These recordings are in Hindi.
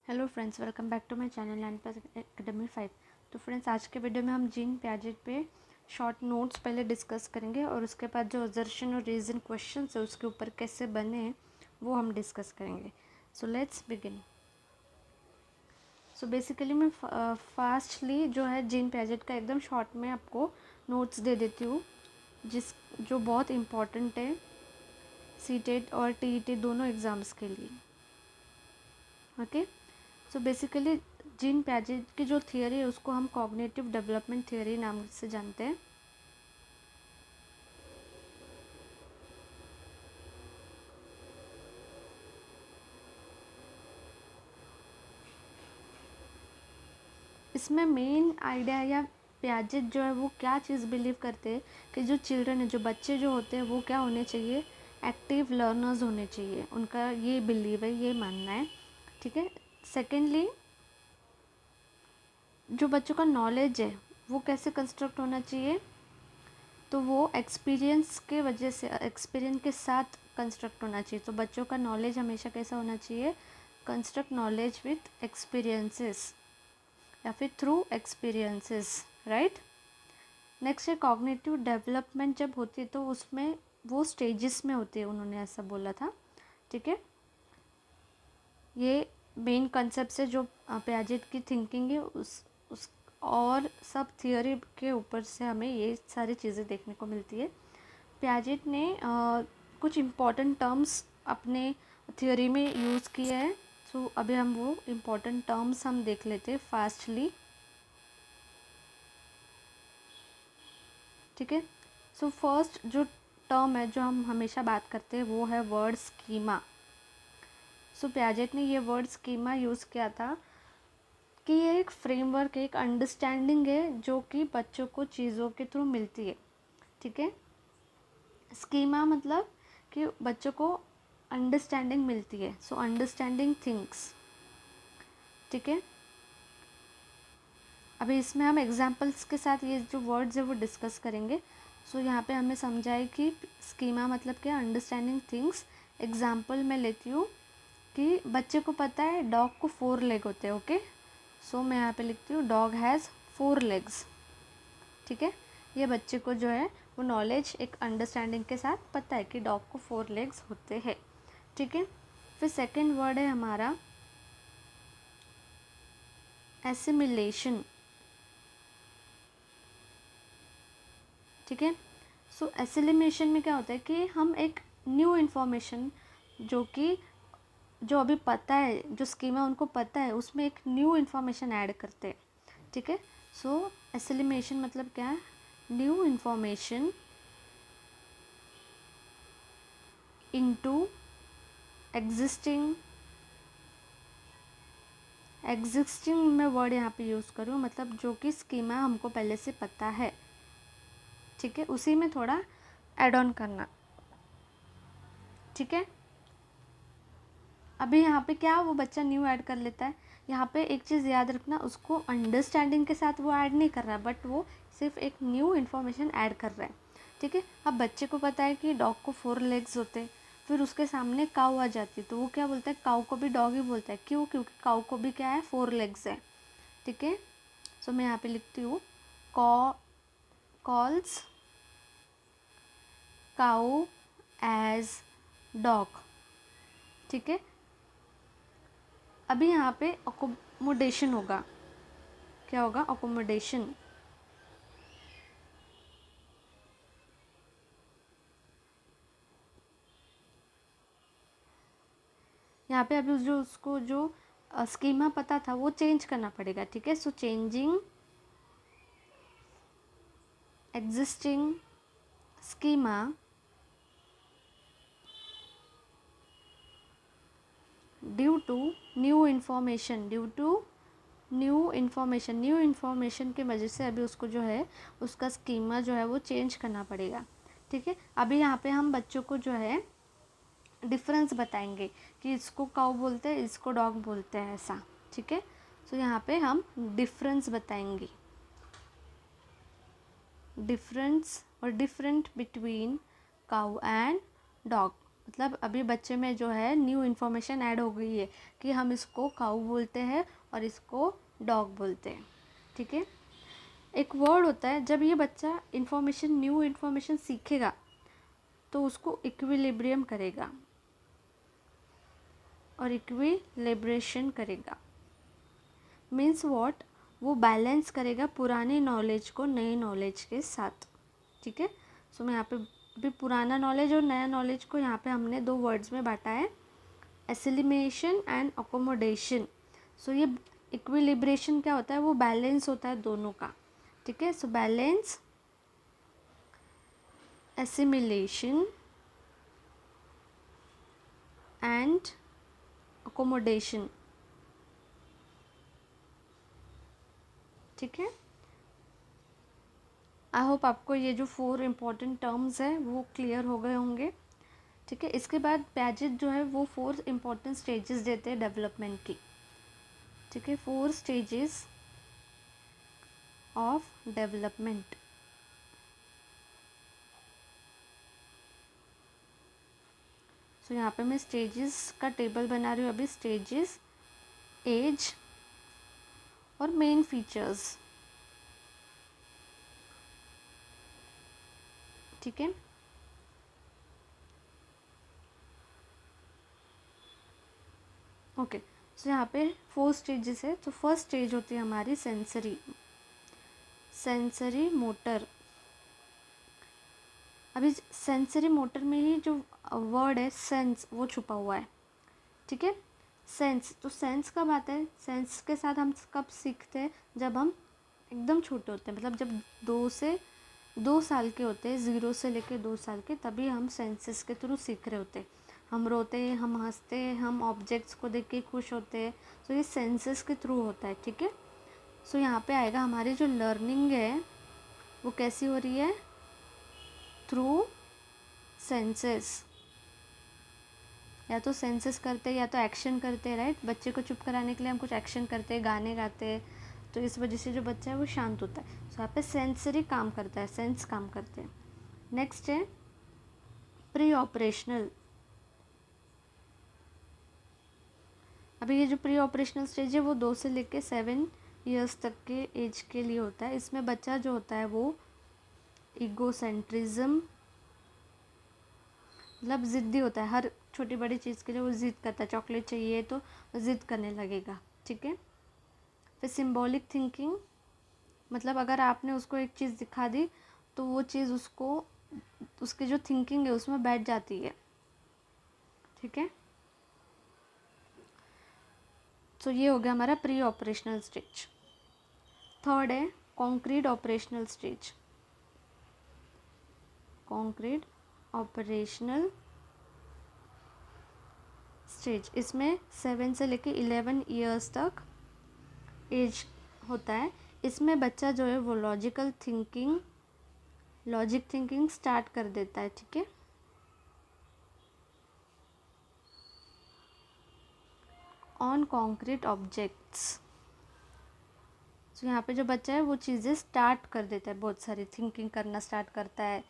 Hello friends, welcome back to my channel learn plus academy 5। तो फ्रेंड्स, आज के वीडियो में हम जीन पियाजेट पे शॉर्ट नोट्स पहले डिस्कस करेंगे और उसके बाद जो असर्शन और रीज़न क्वेश्चन है उसके ऊपर कैसे बने हैं वो हम डिस्कस करेंगे। So let's begin. So basically मैं फास्टली जो है जीन पियाजेट का एकदम शॉर्ट में आपको नोट्स दे देती हूँ जो बहुत इम्पॉर्टेंट है सीटेट और टीईटी दोनों एग्ज़ाम्स के लिए। Okay, so basically gene Piaget की जो थियरी है उसको हम कॉग्निटिव डेवलपमेंट थियरी नाम से जानते हैं। इसमें मेन आइडिया या पियाजेट जो है वो क्या चीज़ बिलीव करते हैं कि जो चिल्ड्रन है, जो बच्चे जो होते हैं वो क्या होने चाहिए, एक्टिव लर्नर्स होने चाहिए। उनका ये बिलीव है, ये मानना है। ठीक है। सेकेंडली, जो बच्चों का नॉलेज है वो कैसे कंस्ट्रक्ट होना चाहिए, तो वो एक्सपीरियंस के वजह से, एक्सपीरियंस के साथ कंस्ट्रक्ट होना चाहिए। तो बच्चों का नॉलेज हमेशा कैसा होना चाहिए, कंस्ट्रक्ट नॉलेज विथ एक्सपीरियंसेस या फिर थ्रू एक्सपीरियंसेस, राइट। नेक्स्ट है कॉग्निटिव डेवलपमेंट। जब होती है तो उसमें वो स्टेजेस में होती है, उन्होंने ऐसा बोला था। ठीक है, ये मेन कंसेप्ट से जो पियाजेट की थिंकिंग है उस और सब थियोरी के ऊपर से हमें ये सारी चीज़ें देखने को मिलती है। पियाजेट ने कुछ इम्पॉर्टेंट टर्म्स अपने थियोरी में यूज़ किए हैं। सो अभी हम वो इम्पॉर्टेंट टर्म्स हम देख लेते हैं फास्टली। ठीक है। सो फर्स्ट जो टर्म है जो हम हमेशा बात करते हैं वो है वर्ड स्कीमा। सो पियाजेट ने ये वर्ड स्कीमा यूज़ किया था कि ये एक फ्रेमवर्क, एक अंडरस्टैंडिंग है जो कि बच्चों को चीज़ों के थ्रू मिलती है। ठीक है। स्कीमा मतलब कि बच्चों को अंडरस्टैंडिंग मिलती है। So understanding things. ठीक है। अभी इसमें हम एग्जांपल्स के साथ ये जो वर्ड्स है वो डिस्कस करेंगे। सो यहाँ पे हमें समझाए कि स्कीमा मतलब क्या, अंडरस्टैंडिंग थिंग्स। एग्जांपल मैं लेती हूँ कि बच्चे को पता है डॉग को 4 लेग होते हैं। ओके, सो मैं यहाँ पे लिखती हूँ डॉग हैज़ 4 लेग्स। ठीक है, ये बच्चे को जो है वो नॉलेज एक अंडरस्टैंडिंग के साथ पता है कि डॉग को 4 लेग्स होते हैं। ठीक है। फिर सेकेंड वर्ड है हमारा एसिमिलेशन। ठीक है। सो एसिमिलेशन में क्या होता है कि हम एक न्यू इन्फॉर्मेशन जो अभी पता है, जो स्कीमा उनको पता है, उसमें एक न्यू इन्फॉर्मेशन ऐड करते हैं। ठीक है। सो एसिमिलेशन मतलब क्या है, new information into existing. Existing मैं वर्ड यहाँ पे यूज़ करूँ, मतलब जो कि स्कीमा हमको पहले से पता है। ठीक है, उसी में थोड़ा ऐड ऑन करना। ठीक है। अभी यहाँ पे क्या वो बच्चा न्यू ऐड कर लेता है। यहाँ पे एक चीज़ याद रखना, उसको अंडरस्टैंडिंग के साथ वो ऐड नहीं कर रहा है, बट वो सिर्फ एक न्यू इन्फॉर्मेशन ऐड कर रहा है। ठीक है। अब बच्चे को पता है कि डॉग को 4 लेग्स होते हैं, फिर उसके सामने काऊ आ जाती है तो वो क्या बोलता है, काऊ को भी डॉग ही बोलता है। क्यों? क्योंकि काऊ को भी क्या है, 4 लेग्स है। ठीक है। सो मैं यहाँ पे लिखती हूँ कॉल्स काऊ एज डॉग। ठीक है। अभी यहाँ पे अकोमोडेशन होगा। क्या होगा? अकोमोडेशन। यहाँ पे अभी जो उसको जो स्कीमा पता था वो चेंज करना पड़ेगा। ठीक है। So changing existing schema due to new information. New information की वजह से अभी उसको जो है उसका स्कीमा जो है वो चेंज करना पड़ेगा। ठीक है। अभी यहाँ पे हम बच्चों को जो है डिफरेंस बताएंगे कि इसको काऊ बोलते हैं, इसको डॉग बोलते हैं, ऐसा। ठीक है। सो यहाँ पे हम डिफरेंस बताएंगे, डिफरेंस और different between cow and dog. मतलब अभी बच्चे में जो है न्यू इन्फॉर्मेशन ऐड हो गई है कि हम इसको काऊ बोलते हैं और इसको डॉग बोलते हैं, ठीक है। एक वर्ड होता है, जब ये बच्चा न्यू इन्फॉर्मेशन सीखेगा तो उसको इक्विलिब्रियम करेगा और इक्विलिब्रेशन करेगा। मीन्स व्हाट, वो बैलेंस करेगा पुराने नॉलेज को नए नॉलेज के साथ, ठीक है। सो मैं यहाँ पे भी पुराना नॉलेज और नया नॉलेज को यहाँ पे हमने दो वर्ड्स में बांटा है, एसिलिमेशन एंड अकोमोडेशन। सो ये इक्विलिब्रेशन क्या होता है, वो बैलेंस होता है दोनों का, ठीक है। So balance, assimilation and accommodation, ठीक है। आई होप आपको ये जो 4 इम्पॉर्टेंट टर्म्स हैं वो क्लियर हो गए होंगे, ठीक है। इसके बाद पैजेट जो है वो 4 इम्पॉर्टेंट स्टेजेस देते हैं डेवलपमेंट की, ठीक है। 4 स्टेजेस ऑफ डेवलपमेंट। सो यहाँ पे मैं स्टेजेस का टेबल बना रही हूँ अभी, स्टेजेस, एज और मेन फीचर्स, ठीक है। ओके, सो यहाँ पे 4 स्टेजेस है। तो फर्स्ट स्टेज होती है हमारी सेंसरी मोटर। अभी सेंसरी मोटर में ही जो वर्ड है सेंस वो छुपा हुआ है, ठीक है। सेंस, तो सेंस कब आता है, सेंस के साथ हम कब सीखते हैं, जब हम एकदम छोटे होते हैं, मतलब जब 2 साल के होते हैं, 0 से लेके 2 साल के, तभी हम सेंसेस के थ्रू सीख रहे होते हैं। हम रोते हैं, हम हंसते हैं, हम ऑब्जेक्ट्स को देख के खुश होते हैं, तो ये सेंसेस के थ्रू होता है, ठीक है। सो यहाँ पे आएगा हमारी जो लर्निंग है वो कैसी हो रही है, थ्रू सेंसेस। या तो सेंसेस करते हैं या तो एक्शन करते हैं, राइट। बच्चे को चुप कराने के लिए हम कुछ एक्शन करते हैं, गाने गाते हैं, तो इस वजह से जो बच्चा है वो शांत होता है। सो यहाँ पे सेंसरी काम करता है, सेंस काम करते हैं। नेक्स्ट है प्री ऑपरेशनल। अभी ये जो प्री ऑपरेशनल स्टेज है वो 2 से लेके 7 ईयर्स तक के एज के लिए होता है। इसमें बच्चा जो होता है वो ईगोसेंट्रिज्म, मतलब ज़िद्दी होता है, हर छोटी बड़ी चीज़ के लिए वो ज़िद करता है। चॉकलेट चाहिए तो ज़िद करने लगेगा, ठीक है। फिर सिंबॉलिक थिंकिंग, मतलब अगर आपने उसको एक चीज़ दिखा दी तो वो चीज़ उसको, उसकी जो थिंकिंग है उसमें बैठ जाती है, ठीक है। तो ये हो गया हमारा प्री ऑपरेशनल स्टेज। थर्ड है concrete operational stage. Concrete operational stage, इसमें 7 से लेके 11 ईयर्स तक एज होता है। इसमें बच्चा जो है वो लॉजिक थिंकिंग स्टार्ट कर देता है, ठीक है। On concrete objects. तो यहाँ पे जो बच्चा है वो चीज़ें स्टार्ट कर देता है, बहुत सारी थिंकिंग करना स्टार्ट करता है,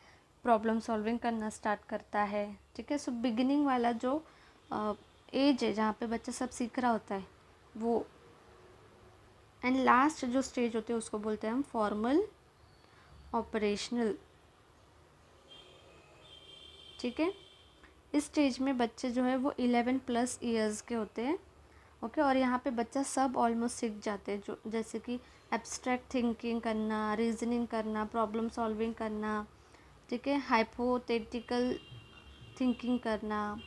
प्रॉब्लम सॉल्विंग करना स्टार्ट करता है, ठीक है। सो बिगिनिंग वाला जो एज है जहाँ पे बच्चा सब सीख रहा होता है वो, एंड लास्ट जो स्टेज होते हैं उसको बोलते हैं हम फॉर्मल ऑपरेशनल, ठीक है। इस स्टेज में बच्चे जो है वो 11+ ईयर्स के होते हैं, ओके। और यहाँ पे बच्चा सब ऑलमोस्ट सीख जाते हैं, जो जैसे कि एब्स्ट्रैक्ट थिंकिंग करना, रीजनिंग करना, प्रॉब्लम सॉल्विंग करना, ठीक है, हाइपोथेटिकल थिंकिंग करना,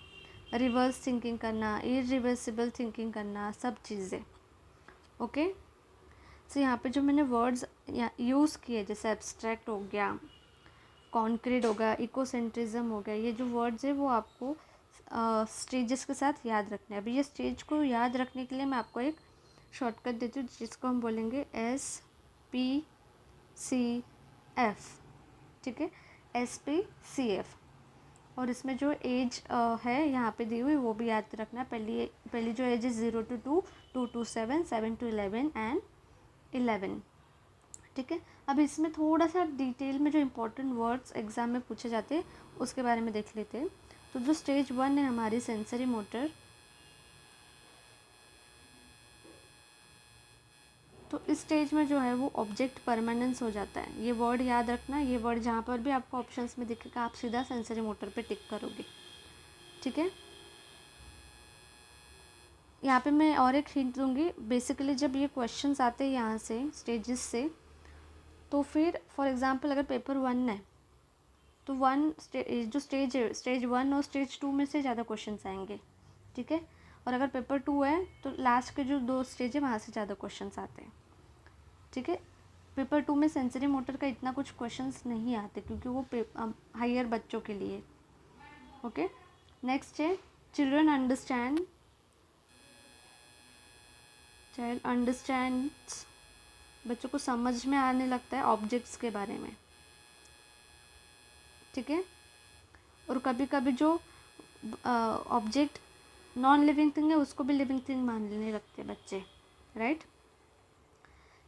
रिवर्स थिंकिंग करना, इरिवर्सिबल थिंकिंग करना, सब चीज़ें, ओके। सो यहाँ पे जो मैंने वर्ड्स यूज़ किए, जैसे एब्स्ट्रैक्ट हो गया, कॉन्क्रीट हो गया, इकोसेंट्रिज्म हो गया, ये जो वर्ड्स है वो आपको स्टेजेस के साथ याद रखना है। अभी ये स्टेज को याद रखने के लिए मैं आपको एक शॉर्टकट देती हूँ जिसको हम बोलेंगे SPCF, ठीक है, SPCF। और इसमें जो एज है यहाँ पे दी हुई वो भी याद रखना। पहली जो एज है 0 to 2, 2 to 7, 7 to 11 एंड 11, ठीक है। अब इसमें थोड़ा सा डिटेल में जो इम्पोर्टेंट वर्ड्स एग्ज़ाम में पूछे जाते हैं उसके बारे में देख लेते हैं। तो जो स्टेज 1 है हमारी सेंसरी मोटर, तो इस स्टेज में जो है वो ऑब्जेक्ट परमानेंस हो जाता है। ये वर्ड याद रखना, ये वर्ड जहाँ पर भी आपको ऑप्शंस में दिखेगा आप सीधा सेंसरी मोटर पे टिक करोगे, ठीक है। यहाँ पे मैं और एक हिंट दूंगी, बेसिकली जब ये क्वेश्चंस आते हैं यहाँ से स्टेजेस से, तो फिर फॉर एग्जांपल अगर पेपर 1 है तो जो स्टेज है, स्टेज 1 और स्टेज 2 में से ज़्यादा क्वेश्चंस आएंगे, ठीक है। और अगर पेपर 2 है तो लास्ट के जो 2 स्टेज है वहाँ से ज़्यादा क्वेश्चंस आते हैं, ठीक है। पेपर 2 में सेंसरी मोटर का इतना कुछ क्वेश्चंस नहीं आते क्योंकि वो हायर बच्चों के लिए, ओके। नेक्स्ट है चिल्ड्रन अंडरस्टैंड, चाइल्ड अंडरस्टैंड्स, बच्चों को समझ में आने लगता है ऑब्जेक्ट्स के बारे में, ठीक है। और कभी कभी जो ऑब्जेक्ट नॉन लिविंग थिंग है उसको भी लिविंग थिंग मानने लगते हैं बच्चे, राइट।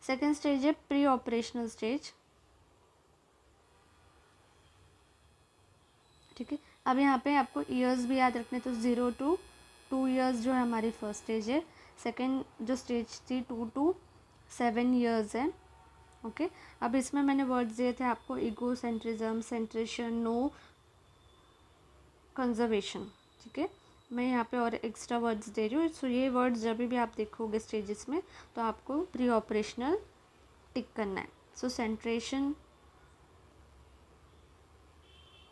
सेकेंड स्टेज है प्री ऑपरेशनल स्टेज, ठीक है। अब यहाँ पे आपको ईयर्स भी याद रखने, तो 0 to 2 ईयर्स जो है हमारी फर्स्ट स्टेज है। सेकेंड जो स्टेज थी 2 to 7 ईयर्स है, ओके। अब इसमें मैंने वर्ड्स दिए थे आपको, egocentrism, centration, no conservation, ठीक है। मैं यहाँ पे और एक्स्ट्रा वर्ड्स दे रही हूँ, सो ये वर्ड्स जब भी आप देखोगे स्टेजेस में तो आपको प्री ऑपरेशनल टिक करना है। सो सेंट्रेशन,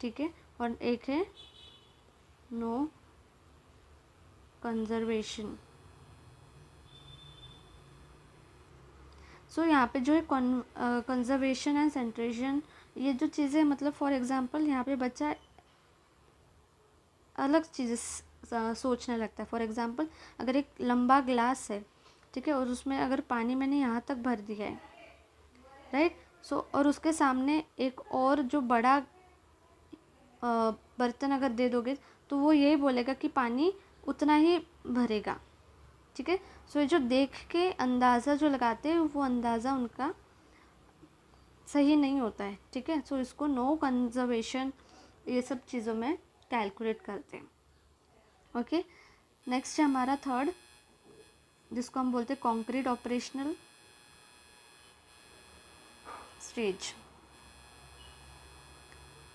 ठीक है, और एक है नो कंजर्वेशन। सो यहाँ पे जो है कंजर्वेशन एंड सेंट्रेशन, ये जो चीज़ें मतलब फॉर एग्जांपल यहाँ पे बच्चा अलग चीज़ें सोचने लगता है। फॉर एग्जांपल अगर एक लंबा ग्लास है, ठीक है, और उसमें अगर पानी मैंने यहाँ तक भर दिया है, राइट। सो और उसके सामने एक और जो बड़ा बर्तन अगर दे दोगे तो वो यही बोलेगा कि पानी उतना ही भरेगा, ठीक है। सो ये जो देख के अंदाज़ा जो लगाते हैं वो अंदाज़ा उनका सही नहीं होता है, ठीक है। सो इसको नो कंजर्वेशन ये सब चीज़ों में कैलकुलेट करते हैं, ओके। नेक्स्ट है हमारा थर्ड, जिसको हम बोलते हैं कॉन्क्रीट ऑपरेशनल स्टेज।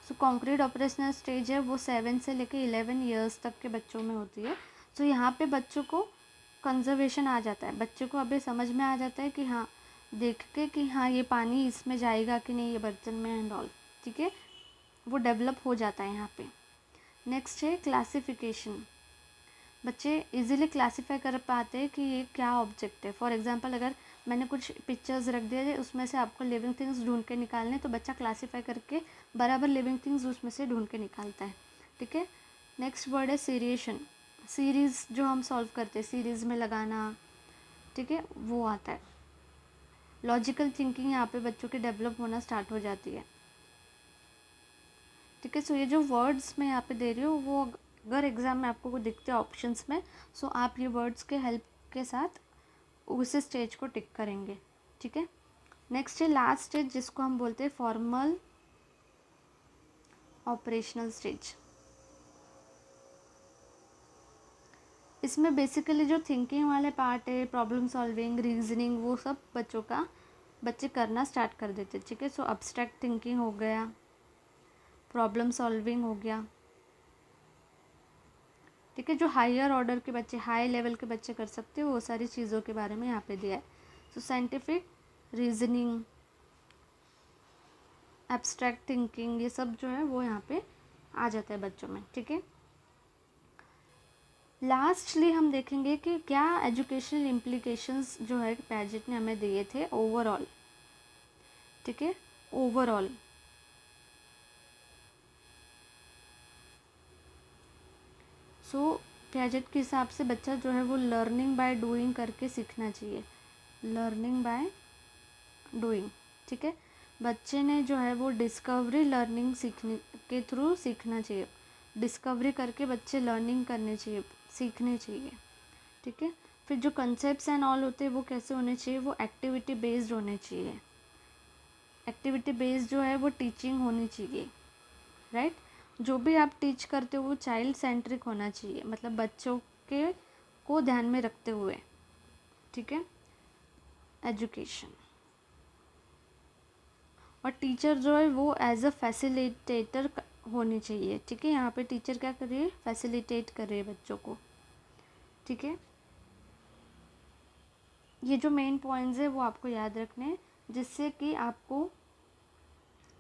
सो कॉन्क्रीट ऑपरेशनल स्टेज है वो 7 से लेके 11 ईयर्स तक के बच्चों में होती है। सो यहाँ पे बच्चों को कंजर्वेशन आ जाता है, बच्चों को अभी समझ में आ जाता है कि हाँ देख के कि हाँ ये पानी इसमें जाएगा कि नहीं, ये बर्तन में एंड ऑल, ठीक है, वो डेवलप हो जाता है यहाँ पे। नेक्स्ट है क्लासिफिकेशन, बच्चे इजीली क्लासीफाई कर पाते हैं कि ये क्या ऑब्जेक्ट है। फॉर एग्जांपल अगर मैंने कुछ पिक्चर्स रख दिए थे उसमें से आपको लिविंग थिंग्स ढूंढ के निकालने, तो बच्चा क्लासीफाई करके बराबर लिविंग थिंग्स उसमें से ढूंढ के निकालता है, ठीक है। नेक्स्ट वर्ड है सीरिएशन, सीरीज़ जो हम सॉल्व करते हैं सीरीज़ में लगाना, ठीक है, वो आता है। लॉजिकल थिंकिंग यहाँ पे बच्चों की डेवलप होना स्टार्ट हो जाती है, ठीक है। सो ये जो वर्ड्स मैं यहाँ पे दे रही हूँ वो अगर एग्ज़ाम में आपको दिखते हैं ऑप्शंस में, सो आप ये वर्ड्स के हेल्प के साथ उस स्टेज को टिक करेंगे, ठीक है। नेक्स्ट है लास्ट स्टेज, जिसको हम बोलते हैं फॉर्मल ऑपरेशनल स्टेज। इसमें बेसिकली जो थिंकिंग वाले पार्ट है, प्रॉब्लम सॉल्विंग, रीजनिंग, वो सब बच्चे करना स्टार्ट कर देते, ठीक है। सो अब्स्ट्रैक्ट थिंकिंग हो गया, प्रॉब्लम सॉल्विंग हो गया, ठीक है। जो हायर ऑर्डर के बच्चे, हाई लेवल के बच्चे कर सकते हो वो सारी चीज़ों के बारे में यहाँ पे दिया है। सो साइंटिफिक रीजनिंग, एब्स्ट्रैक्ट थिंकिंग, ये सब जो है वो यहाँ पे आ जाता है बच्चों में, ठीक है। लास्टली हम देखेंगे कि क्या एजुकेशनल इम्प्लीकेशंस जो है पैजेट ने हमें दिए थे ओवरऑल, ठीक है, ओवरऑल। सो पैजेट के हिसाब से बच्चा जो है वो लर्निंग बाय डूइंग करके सीखना चाहिए, लर्निंग बाय डूइंग, ठीक है। बच्चे ने जो है वो डिस्कवरी लर्निंग सीखने के थ्रू सीखना चाहिए, डिस्कवरी करके बच्चे लर्निंग करने चाहिए, सीखने चाहिए, ठीक है। फिर जो कंसेप्ट्स एंड ऑल होते हैं वो कैसे होने चाहिए, वो एक्टिविटी बेस्ड होने चाहिए, एक्टिविटी बेस्ड जो है वो टीचिंग होनी चाहिए, राइट। जो भी आप टीच करते हो वो चाइल्ड सेंट्रिक होना चाहिए, मतलब बच्चों के को ध्यान में रखते हुए, ठीक है, एजुकेशन। और टीचर जो है वो एज अ फैसिलिटेटर होनी चाहिए, ठीक है। यहाँ पे टीचर क्या कर रही है, फैसिलिटेट कर रही है बच्चों को, ठीक है। ये जो मेन पॉइंट्स है वो आपको याद रखने हैं, जिससे कि आपको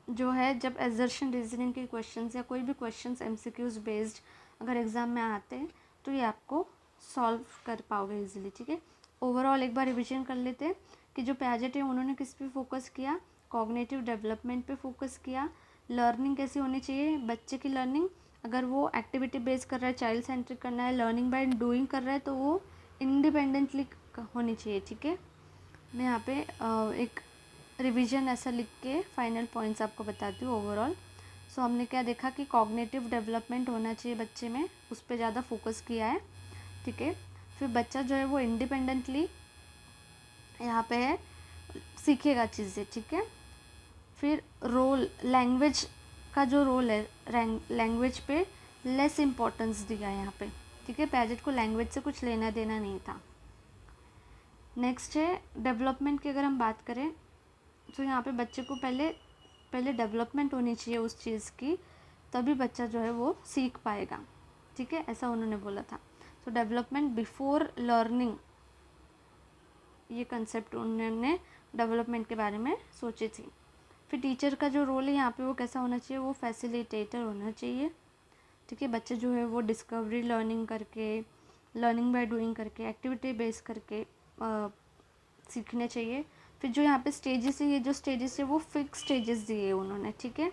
जो है जब एजर्शन रीजनिंग के क्वेश्चंस या कोई भी क्वेश्चंस एमसीक्यूज बेस्ड अगर एग्ज़ाम में आते हैं तो ये आपको सॉल्व कर पाओगे इजीली, ठीक है। ओवरऑल एक बार रिवीजन कर लेते हैं कि जो पियाजेट है उन्होंने किस पे फोकस किया, कॉग्निटिव डेवलपमेंट पे फोकस किया। लर्निंग कैसी होनी चाहिए, बच्चे की लर्निंग अगर वो एक्टिविटी बेस्ड कर रहा है, चाइल्ड सेंट्रिक करना है, लर्निंग बाय डूइंग कर रहा है तो वो इंडिपेंडेंटली होनी चाहिए, ठीक है। मैं यहाँ पे एक रिवीजन ऐसा लिख के फाइनल पॉइंट्स आपको बताती हूँ ओवरऑल। सो हमने क्या देखा कि कॉग्निटिव डेवलपमेंट होना चाहिए बच्चे में, उस पर ज़्यादा फोकस किया है, ठीक है। फिर बच्चा जो है वो इंडिपेंडेंटली यहाँ पे है सीखेगा चीज़ें, ठीक है। फिर रोल, लैंग्वेज का जो रोल है, लैंग्वेज पे लेस इम्पोर्टेंस दिया है यहाँ पे, ठीक है। पैजेट को लैंग्वेज से कुछ लेना देना नहीं था। नेक्स्ट है डेवलपमेंट की अगर हम बात करें तो यहाँ पे बच्चे को पहले डेवलपमेंट होनी चाहिए उस चीज़ की, तभी बच्चा जो है वो सीख पाएगा, ठीक है, ऐसा उन्होंने बोला था। तो डेवलपमेंट बिफोर लर्निंग, ये कंसेप्ट उन्होंने डेवलपमेंट के बारे में सोची थी। फिर टीचर का जो रोल है यहाँ पे वो कैसा होना चाहिए, वो फैसिलिटेटर होना चाहिए, ठीक है। बच्चे जो है वो डिस्कवरी लर्निंग करके, लर्निंग बाय डूइंग करके, एक्टिविटी बेस करके सीखने चाहिए। फिर जो यहाँ पे स्टेजेस है, ये जो स्टेजेस है वो फिक्स स्टेजेस दिए उन्होंने, ठीक है।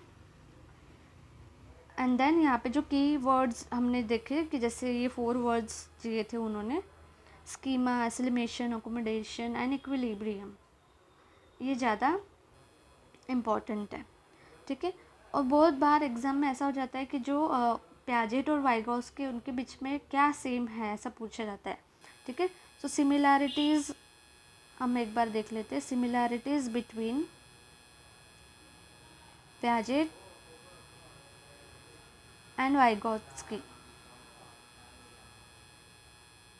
एंड देन यहाँ पे जो की वर्ड्स हमने देखे कि जैसे ये 4 वर्ड्स दिए थे उन्होंने, स्कीमा, एसिलिमेशन, अकोमोडेशन एंड इक्विलिब्रियम, ये ज़्यादा इम्पॉर्टेंट है, ठीक है। और बहुत बार एग्ज़ाम में ऐसा हो जाता है कि जो पियाजेट और वाइगॉस्की उनके बीच में क्या सेम है ऐसा पूछा जाता है, ठीक है। सो सिमिलैरिटीज़ हम एक बार देख लेते हैं, सिमिलैरिटीज़ बिटवीन पियाजेट एंड वाइगॉत्स्की,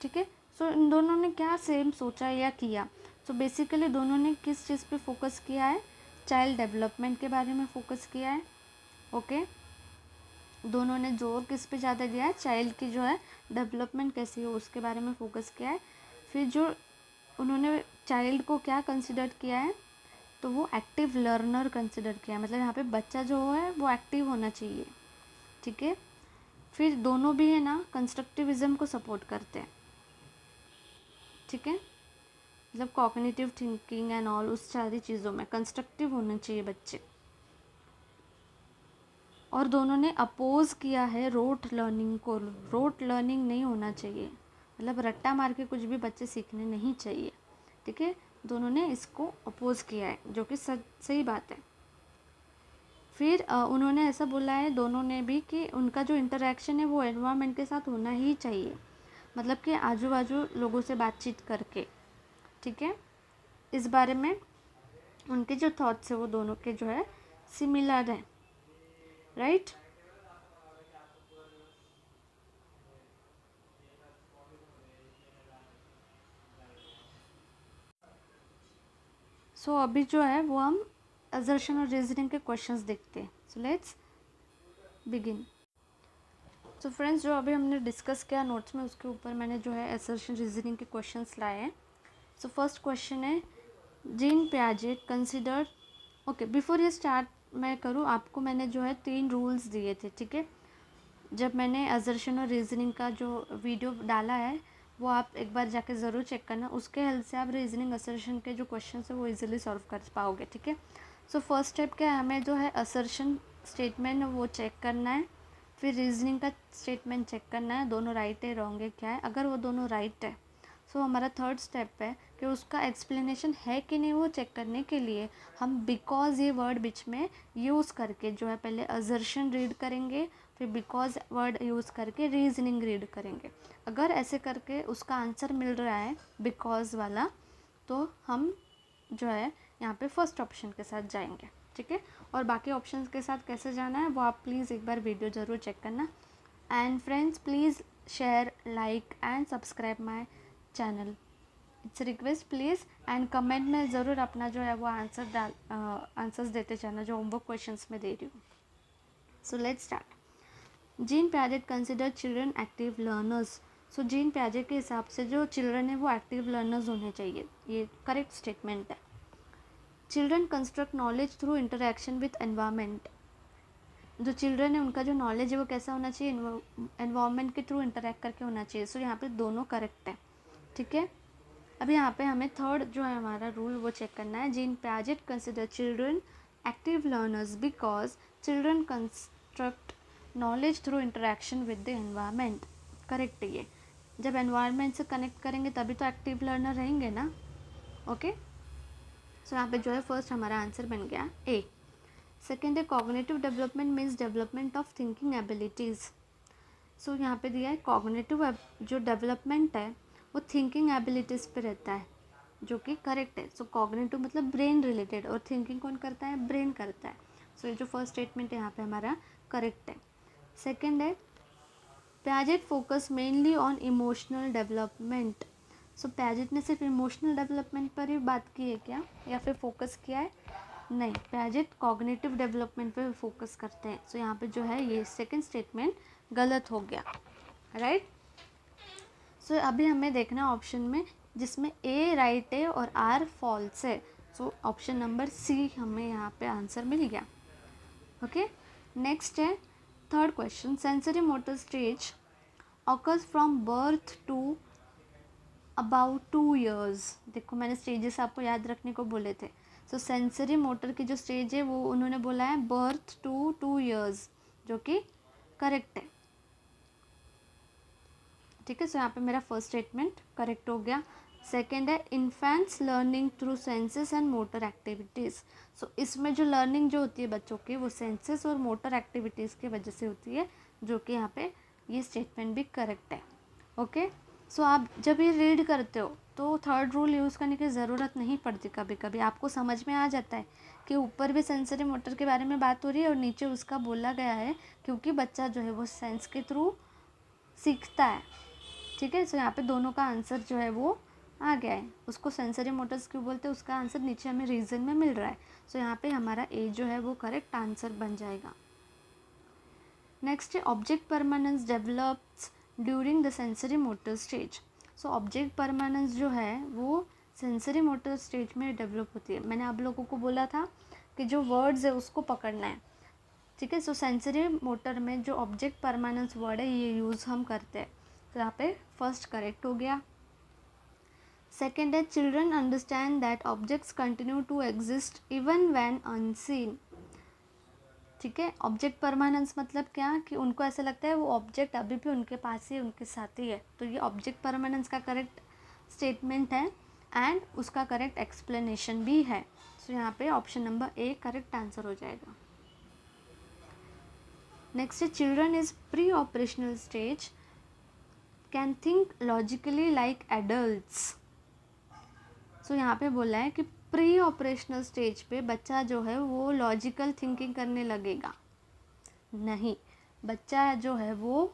ठीक है। सो इन दोनों ने क्या सेम सोचा या किया, सो बेसिकली दोनों ने किस चीज़ पे फोकस किया है, चाइल्ड डेवलपमेंट के बारे में फोकस किया है, ओके। दोनों ने जोर किस पे ज़्यादा दिया है, चाइल्ड की जो है डेवलपमेंट कैसी हो उसके बारे में फोकस किया है। फिर जो उन्होंने चाइल्ड को क्या कंसिडर किया है, तो वो एक्टिव लर्नर कंसिडर किया है, मतलब यहाँ पे बच्चा जो है वो एक्टिव होना चाहिए, ठीक है। फिर दोनों भी है ना कंस्ट्रक्टिविज्म को सपोर्ट करते हैं, ठीक है, मतलब कॉग्निटिव थिंकिंग एंड ऑल, उस सारी चीज़ों में कंस्ट्रक्टिव होने चाहिए बच्चे। और दोनों ने अपोज किया है रोट लर्निंग को, रोट लर्निंग नहीं होना चाहिए, मतलब रट्टा मार के कुछ भी बच्चे सीखने नहीं चाहिए, ठीक है। दोनों ने इसको अपोज किया है, जो कि सही बात है। फिर उन्होंने ऐसा बोला है दोनों ने भी कि उनका जो इंटरेक्शन है वो एनवायरनमेंट के साथ होना ही चाहिए, मतलब कि आजू बाजू लोगों से बातचीत करके, ठीक है। इस बारे में उनके जो थॉट्स है वो दोनों के जो है सिमिलर हैं, राइट। सो अभी जो है वो हम असर्शन और रीजनिंग के क्वेश्चंस देखते हैं। So let's begin. So friends, जो अभी हमने डिस्कस किया नोट्स में उसके ऊपर मैंने जो है असर्शन रीजनिंग के क्वेश्चंस लाए हैं। सो फर्स्ट क्वेश्चन है, gene Piaget considered, okay before ये स्टार्ट मैं करूँ आपको मैंने जो है 3 रूल्स दिए थे, ठीक है। जब मैंने असर्शन और रीजनिंग का जो वीडियो डाला है वो आप एक बार जाके ज़रूर चेक करना, उसके हेल्प से आप रीजनिंग असर्शन के जो क्वेश्चन है वो इजीली सॉल्व कर पाओगे, ठीक है। सो फर्स्ट स्टेप क्या है, हमें जो है असर्शन स्टेटमेंट वो चेक करना है, फिर रीजनिंग का स्टेटमेंट चेक करना है, दोनों राइट है रॉन्ग है क्या है। अगर वो दोनों राइट है सो हमारा थर्ड स्टेप है कि उसका एक्सप्लेनेशन है कि नहीं वो चेक करने के लिए हम बिकॉज ये वर्ड बीच में यूज़ करके जो है पहले असर्शन रीड करेंगे, फिर बिकॉज वर्ड यूज़ करके रीजनिंग रीड करेंगे। अगर ऐसे करके उसका आंसर मिल रहा है बिकॉज वाला, तो हम जो है यहाँ पे फर्स्ट ऑप्शन के साथ जाएंगे, ठीक ठीक है। और बाकी ऑप्शंस के साथ कैसे जाना है वो आप प्लीज़ एक बार वीडियो ज़रूर चेक करना। And friends please share, like and subscribe my channel, it's request please. And comment में ज़रूर अपना जो है वो आंसर्स देते जाना जो होमवर्क क्वेश्चंस में दे रही हूँ। So let's start. Gene Piaget consider children active learners. So gene Piaget के हिसाब से जो चिल्ड्रन है वो एक्टिव लर्नर्स होने चाहिए, ये करेक्ट स्टेटमेंट है। Children construct knowledge through interaction with environment. जो चिल्ड्रन है उनका जो नॉलेज है वो कैसा होना चाहिए, एनवायरनमेंट के थ्रू इंटरेक्ट करके होना चाहिए। सो यहाँ पे दोनों करेक्ट है, ठीक है। अभी यहाँ पे हमें थर्ड जो है हमारा रूल वो चेक करना है। Gene Piaget consider children active learners because children construct knowledge through interaction with the environment. Correct है ये। जब एनवायरनमेंट से कनेक्ट करेंगे तभी तो एक्टिव लर्नर रहेंगे ना। ओके, सो यहाँ पे जो है फर्स्ट हमारा आंसर बन गया ए। सेकेंड है cognitive development means development of thinking abilities. So यहाँ पे दिया है कॉग्निटिव जो डेवलपमेंट है वो थिंकिंग एबिलिटीज़ पे रहता है, जो कि करेक्ट है। सो कॉग्निटिव मतलब ब्रेन रिलेटेड, और थिंकिंग कौन करता है, ब्रेन करता है। सो ये जो फर्स्ट स्टेटमेंट है यहाँ पे हमारा करेक्ट है। सेकेंड है Piaget focus mainly on emotional development. So Piaget ने सिर्फ इमोशनल डेवलपमेंट पर ही बात की है क्या, या फिर फोकस किया है, नहीं, पियाजेट कॉग्निटिव डेवलपमेंट पे फोकस करते हैं। सो यहाँ पे जो है ये सेकंड स्टेटमेंट गलत हो गया, राइट। सो अभी हमें देखना है ऑप्शन में जिसमें ए राइट है और आर फॉल्स है। सो ऑप्शन नंबर सी हमें यहाँ पे आंसर मिल गया। ओके, नेक्स्ट है third question. Sensory motor stage occurs from birth to about 2 years। देखो मैंने स्टेजेस आपको याद रखने को बोले थे। सो सेंसरी मोटर की जो स्टेज है वो उन्होंने बोला है बर्थ टू 2 years, जो कि करेक्ट है, ठीक है। सो यहाँ पे मेरा फर्स्ट स्टेटमेंट करेक्ट हो गया। सेकेंड है infants learning through senses and motor activities. So इसमें जो लर्निंग जो होती है बच्चों की वो सेंसेस और मोटर एक्टिविटीज़ की वजह से होती है, जो कि यहाँ पे ये स्टेटमेंट भी करेक्ट है। ओके, सो आप जब ये रीड करते हो तो थर्ड रूल यूज़ करने की ज़रूरत नहीं पड़ती। कभी कभी आपको समझ में आ जाता है कि ऊपर भी सेंसरी मोटर के बारे में बात हो रही है और नीचे उसका बोला गया है, क्योंकि बच्चा जो है वो सेंस के थ्रू सीखता है, ठीक है। सो यहाँ पे दोनों का आंसर जो है वो आ गया है। उसको सेंसरी मोटर्स क्यों बोलते हैं उसका आंसर नीचे हमें रीज़न में मिल रहा है। सो यहाँ पे हमारा ए जो है वो करेक्ट आंसर बन जाएगा। नेक्स्ट है object permanence develops during the sensory motor stage. So object permanence जो है वो सेंसरी मोटर स्टेज में डेवलप होती है। मैंने आप लोगों को बोला था कि जो वर्ड्स है उसको पकड़ना है, ठीक है। सो सेंसरी मोटर में जो ऑब्जेक्ट परमानेंस वर्ड है ये यूज़ हम करते हैं। तो यहाँ पे फर्स्ट करेक्ट हो गया। सेकेंड है children understand that objects continue to exist even when unseen, ठीक है। ऑब्जेक्ट परमानेंस मतलब क्या, कि उनको ऐसा लगता है वो ऑब्जेक्ट अभी भी उनके पास ही उनके साथ ही है। तो ये ऑब्जेक्ट परमानेंस का करेक्ट स्टेटमेंट है एंड उसका करेक्ट एक्सप्लेनेशन भी है। सो यहाँ पे option number A correct answer हो जाएगा। नेक्स्ट है children is pre operational stage can think logically like adults. So यहाँ पे बोला है कि प्री ऑपरेशनल स्टेज पे बच्चा जो है वो लॉजिकल थिंकिंग करने लगेगा, नहीं, बच्चा जो है वो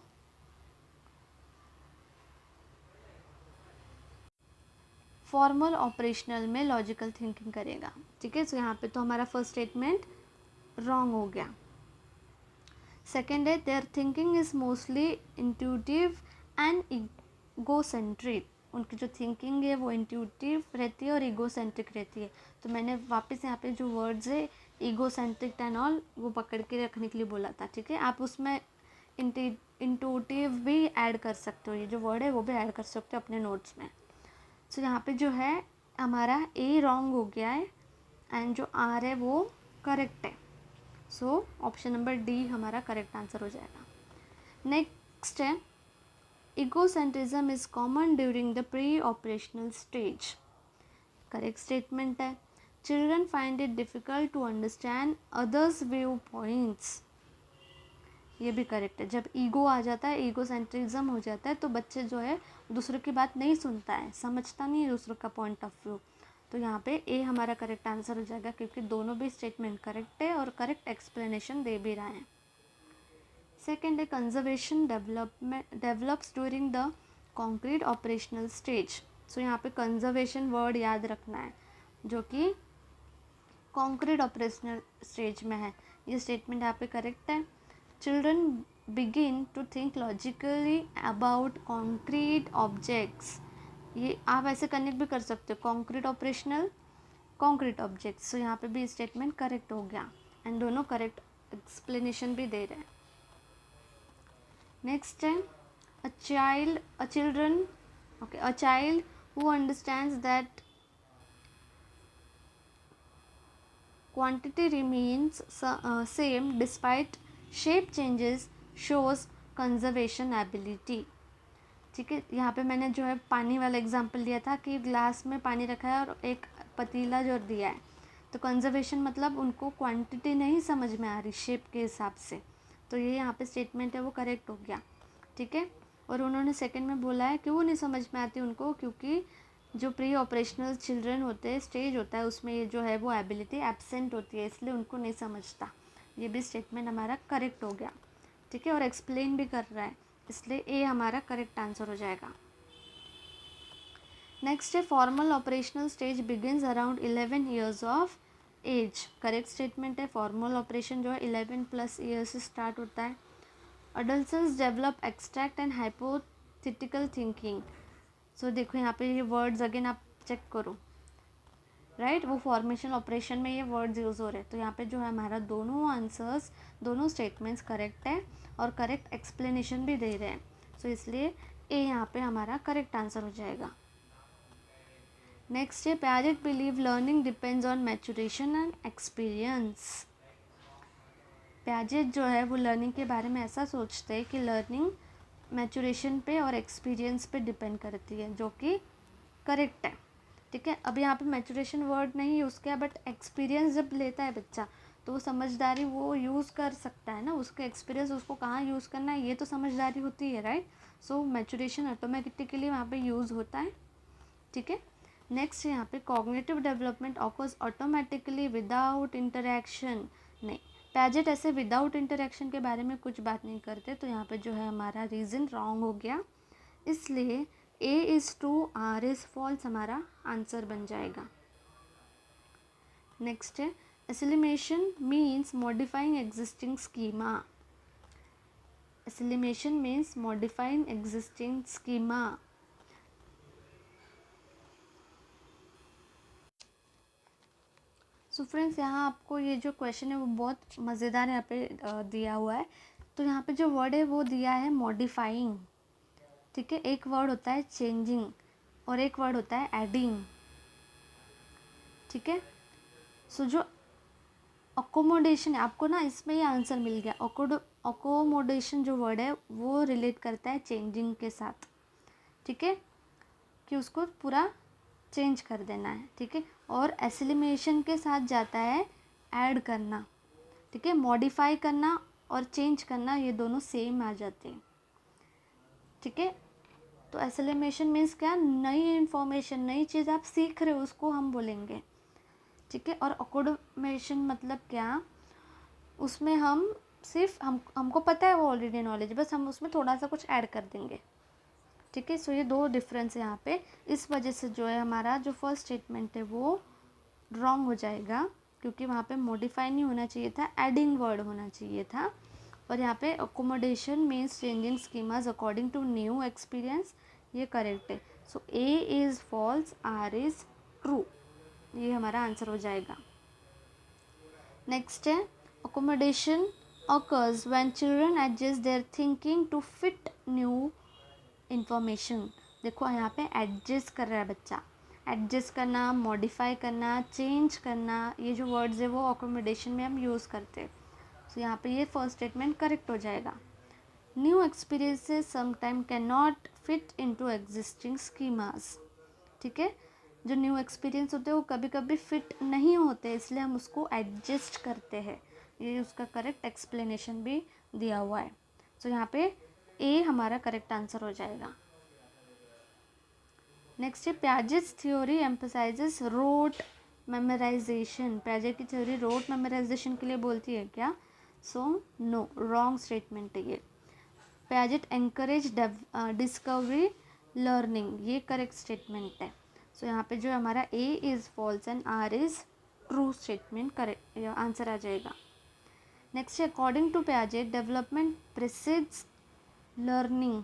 फॉर्मल ऑपरेशनल में लॉजिकल थिंकिंग करेगा, ठीक है। सो यहाँ पे तो हमारा फर्स्ट स्टेटमेंट रॉन्ग हो गया। सेकेंड है there thinking is mostly intuitive and egocentric. उनकी जो थिंकिंग है वो इंट्यूटिव रहती है और ईगोसेंट्रिक रहती है। तो मैंने वापस यहाँ पे जो वर्ड्स है ईगोसेंट्रिक एंड ऑल वो पकड़ के रखने के लिए बोला था, ठीक है। आप उसमें इंट्यूटिव भी ऐड कर सकते हो, ये जो वर्ड है वो भी ऐड कर सकते हो अपने नोट्स में। सो यहाँ पे जो है हमारा ए रॉन्ग हो गया है एंड जो आर है वो करेक्ट है। सो ऑप्शन नंबर डी हमारा करेक्ट आंसर हो जाएगा। नेक्स्ट है egocentrism is common during the pre operational stage, correct statement है। Children find it difficult to understand others view points, ये भी करेक्ट है। जब ईगो आ जाता है, ईगोसेंट्रिज्म हो जाता है तो बच्चे जो है दूसरों की बात नहीं सुनता है, समझता नहीं है दूसरों का पॉइंट ऑफ व्यू। तो यहाँ पे ए हमारा करेक्ट आंसर हो जाएगा, क्योंकि दोनों भी स्टेटमेंट करेक्ट है और करेक्ट एक्सप्लेनेशन दे भी रहा है। सेकेंड है conservation develops during the concrete operational stage. So यहाँ पे कंजर्वेशन वर्ड याद रखना है, जो कि कॉन्क्रीट ऑपरेशनल स्टेज में है। ये स्टेटमेंट यहाँ पे करेक्ट है। Children begin to think logically about concrete objects, ये आप ऐसे कनेक्ट भी कर सकते हो, concrete operational concrete objects. So यहाँ पे भी स्टेटमेंट करेक्ट हो गया एंड दोनों करेक्ट एक्सप्लेनेशन भी दे रहे हैं। नेक्स्ट है a child who understands that quantity remains same despite shape changes shows conservation ability। ठीक है, यहाँ पे मैंने जो है पानी वाला एग्जांपल लिया था कि ग्लास में पानी रखा है और एक पतीला जो दिया है, तो कंजर्वेशन मतलब उनको क्वांटिटी नहीं समझ में आ रही शेप के हिसाब से, तो ये यहाँ पे स्टेटमेंट है वो करेक्ट हो गया। ठीक है, और उन्होंने सेकंड में बोला है क्यों नहीं समझ में आती उनको, क्योंकि जो प्री ऑपरेशनल चिल्ड्रन होते हैं स्टेज होता है उसमें ये जो है वो एबिलिटी एब्सेंट होती है, इसलिए उनको नहीं समझता। ये भी स्टेटमेंट हमारा करेक्ट हो गया। ठीक है, और एक्सप्लेन भी कर रहा है, इसलिए ए हमारा करेक्ट आंसर हो जाएगा। नेक्स्ट है formal operational stage begins around 11 years of age. Correct statement है, फॉर्मल ऑपरेशन जो है 11+ ईयर्स से स्टार्ट होता है। Adults develop extract and hypothetical thinking. So देखो यहाँ पे ये वर्ड्स अगेन आप चेक करो, राइट वो फॉर्मेशन ऑपरेशन में ये वर्ड्स यूज़ हो रहे हैं, तो यहाँ पे जो है हमारा दोनों आंसर्स दोनों स्टेटमेंट्स करेक्ट है और करेक्ट एक्सप्लेनेशन भी दे रहे हैं, सो इसलिए ए यहाँ पे हमारा करेक्ट आंसर हो जाएगा। नेक्स्ट है Piaget believe learning depends on maturation and experience. Piaget जो है वो लर्निंग के बारे में ऐसा सोचते हैं कि लर्निंग मैच्योरेशन पे और एक्सपीरियंस पे डिपेंड करती है, जो कि करेक्ट है। ठीक है, अब यहाँ पे मैच्योरेशन वर्ड नहीं यूज़ किया, बट एक्सपीरियंस जब लेता है बच्चा तो वो समझदारी वो यूज़ कर सकता है ना, उसके एक्सपीरियंस उसको कहाँ यूज़ करना है ये तो समझदारी होती है, राइट। सो मैच्योरेशन ऑटोमेटिकली वहाँ पे यूज़ होता है। ठीक है, नेक्स्ट यहाँ पे cognitive development occurs automatically without interaction. नहीं, पियाजेट ऐसे विदाउट इंटरेक्शन के बारे में कुछ बात नहीं करते, तो यहाँ पे जो है हमारा रीज़न रॉन्ग हो गया, इसलिए A is true R is false हमारा आंसर बन जाएगा। नेक्स्ट है assimilation means modifying existing schema. Assimilation means modifying existing schema. So friends यहाँ आपको ये जो क्वेश्चन है वो बहुत मज़ेदार यहाँ पे दिया हुआ है। तो यहाँ पे जो वर्ड है वो दिया है मॉडिफाइंग। ठीक है, एक वर्ड होता है चेंजिंग और एक वर्ड होता है एडिंग। ठीक है, सो जो अकोमोडेशन है आपको ना इसमें ही आंसर मिल गया। अकोमोडेशन जो वर्ड है वो रिलेट करता है चेंजिंग के साथ। ठीक है, कि उसको पूरा चेंज कर देना है। ठीक है, और एसिलिमेशन के साथ जाता है ऐड करना। ठीक है, मॉडिफाई करना और चेंज करना ये दोनों सेम आ जाते हैं। ठीक है, तो एसिलिमेशन मीन्स क्या, नई इन्फॉर्मेशन नई चीज़ आप सीख रहे हो उसको हम बोलेंगे। ठीक है, और अकोमोडेशन मतलब क्या, उसमें हम सिर्फ हमको पता है वो ऑलरेडी नॉलेज, बस हम उसमें थोड़ा सा कुछ ऐड कर देंगे। ठीक है, सो ये दो डिफरेंस है यहाँ पे, इस वजह से जो है हमारा जो फर्स्ट स्टेटमेंट है वो रॉन्ग हो जाएगा, क्योंकि वहाँ पे मॉडिफाई नहीं होना चाहिए था, एडिंग वर्ड होना चाहिए था। और यहाँ पे accommodation means changing schemas according to new experience, ये करेक्ट है। So A is false R is true, ये हमारा आंसर हो जाएगा। नेक्स्ट है accommodation occurs when children adjust their thinking to fit new information। देखो यहाँ पे एडजस्ट कर रहा है बच्चा, एडजस्ट करना, मॉडिफाई करना, चेंज करना, ये जो वर्ड्स है वो अकोमोडेशन में हम यूज़ करते हैं। तो यहाँ पे ये फर्स्ट स्टेटमेंट करेक्ट हो जाएगा। New experiences sometime can not fit into existing schemas. ठीक है, जो न्यू एक्सपीरियंस होते हैं वो कभी कभी फिट नहीं होते, इसलिए हम उसको एडजस्ट करते हैं। ये उसका करेक्ट एक्सप्लेनेशन भी दिया हुआ है। तो यहाँ पे ए हमारा करेक्ट आंसर हो जाएगा। नेक्स्ट है Piaget's theory emphasizes rote memorization. Piaget की थ्योरी रोट मेमोराइजेशन के लिए बोलती है क्या? सो नो, रॉन्ग स्टेटमेंट है ये। पियाजेट एनकरेज डिस्कवरी लर्निंग, ये करेक्ट स्टेटमेंट है। सो यहाँ पे जो हमारा A is false and R is true statement correct answer आ जाएगा। नेक्स्ट है according to Piaget development precedes learning.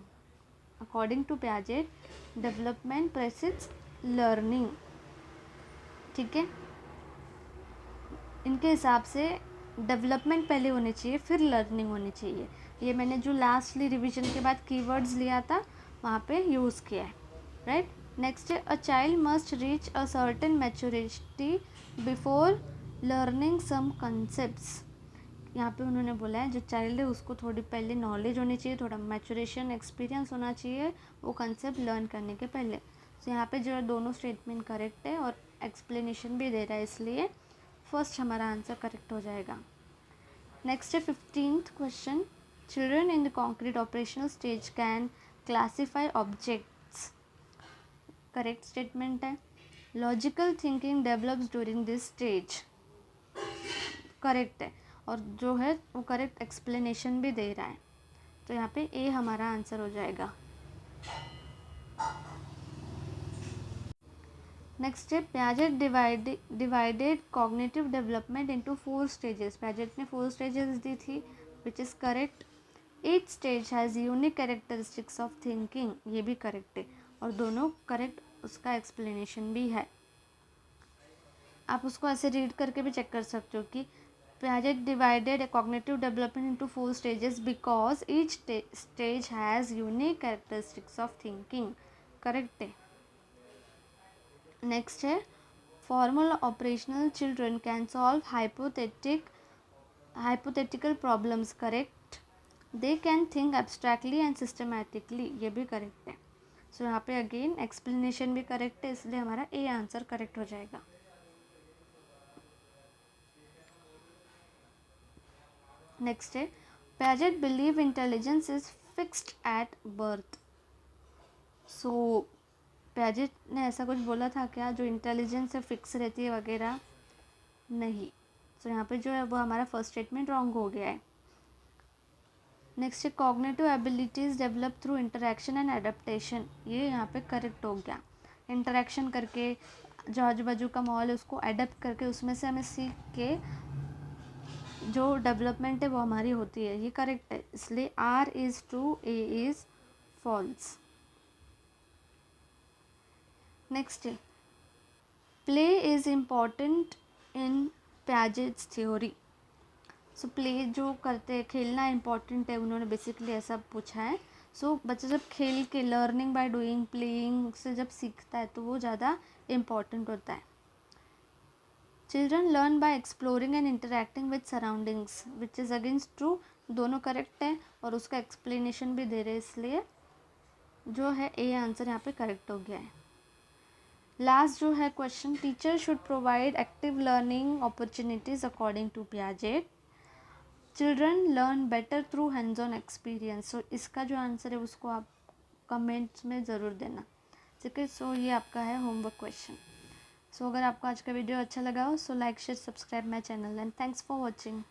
According to Piaget development precedes learning. ठीक है, इनके हिसाब से डेवलपमेंट पहले होनी चाहिए फिर लर्निंग होनी चाहिए। ये मैंने जो लास्टली रिवीजन के बाद कीवर्ड्स लिया था वहाँ पे यूज़ किया है, राइट। नेक्स्ट है a child must reach a certain maturity before learning some concepts. यहाँ पे उन्होंने बोला है जो चाइल्ड है उसको थोड़ी पहले नॉलेज होनी चाहिए, थोड़ा मैचुरेशन एक्सपीरियंस होना चाहिए वो कंसेप्ट लर्न करने के पहले। तो यहाँ पे जो है दोनों स्टेटमेंट करेक्ट है और एक्सप्लेनेशन भी दे रहा है, इसलिए फर्स्ट हमारा आंसर करेक्ट हो जाएगा। नेक्स्ट है 15th question, children in the concrete operational stage can classify objects. Correct statement है। Logical thinking develops during this stage, correct है। और जो है वो करेक्ट एक्सप्लेनेशन भी दे रहा है, तो यहाँ पे ए हमारा आंसर हो जाएगा। नेक्स्ट है Piaget divided cognitive development into 4 stages. Piaget ने 4 स्टेजेस दी थी which is correct. Each stage has unique characteristics of thinking, ये भी करेक्ट है और दोनों करेक्ट उसका एक्सप्लेनेशन भी है। आप उसको ऐसे रीड करके भी चेक कर सकते हो कि Piaget divided a cognitive development into 4 stages because each stage has unique characteristics of thinking. Correct है। Next है formal operational children can solve hypothetical problems. Correct. They can think abstractly and systematically. ये भी correct है। So यहाँ पे again explanation भी correct है, इसलिए हमारा A आंसर correct हो जाएगा। नेक्स्ट है Piaget believe intelligence is fixed at birth. So Piaget ने ऐसा कुछ बोला था क्या जो इंटेलिजेंस है फिक्स रहती है वगैरह? नहीं। सो यहाँ पे जो है वो हमारा फर्स्ट स्टेटमेंट रॉन्ग हो गया है। नेक्स्ट है cognitive abilities develop through interaction and adaptation, ये यहाँ पे करेक्ट हो गया। इंटरेक्शन करके जो आजू बाजू का माहौल है उसको एडेप्ट करके उसमें से हमें सीख के जो डेवलपमेंट है वो हमारी होती है, ये करेक्ट है, इसलिए R is true, A is false. Next है play is important in Piaget's theory. So play जो करते हैं खेलना इम्पॉर्टेंट है, उन्होंने बेसिकली ऐसा पूछा है। सो बच्चा जब खेल के लर्निंग बाय डूइंग प्लेइंग से जब सीखता है तो वो ज़्यादा इम्पॉर्टेंट होता है। Children learn by exploring and interacting with surroundings which is against true, दोनों करेक्ट है और उसका एक्सप्लेनेशन भी दे रहे हैं, इसलिए जो है ए आंसर यहाँ पे करेक्ट हो गया है। लास्ट जो है question, teacher should provide active learning opportunities according to Piaget। Children learn better through hands on experience. So इसका जो आंसर है उसको आप कमेंट्स में ज़रूर देना, ठीक है। सो ये आपका है होमवर्क क्वेश्चन। सो अगर आपको आज का वीडियो अच्छा लगा हो so like share subscribe my channel and thanks for watching.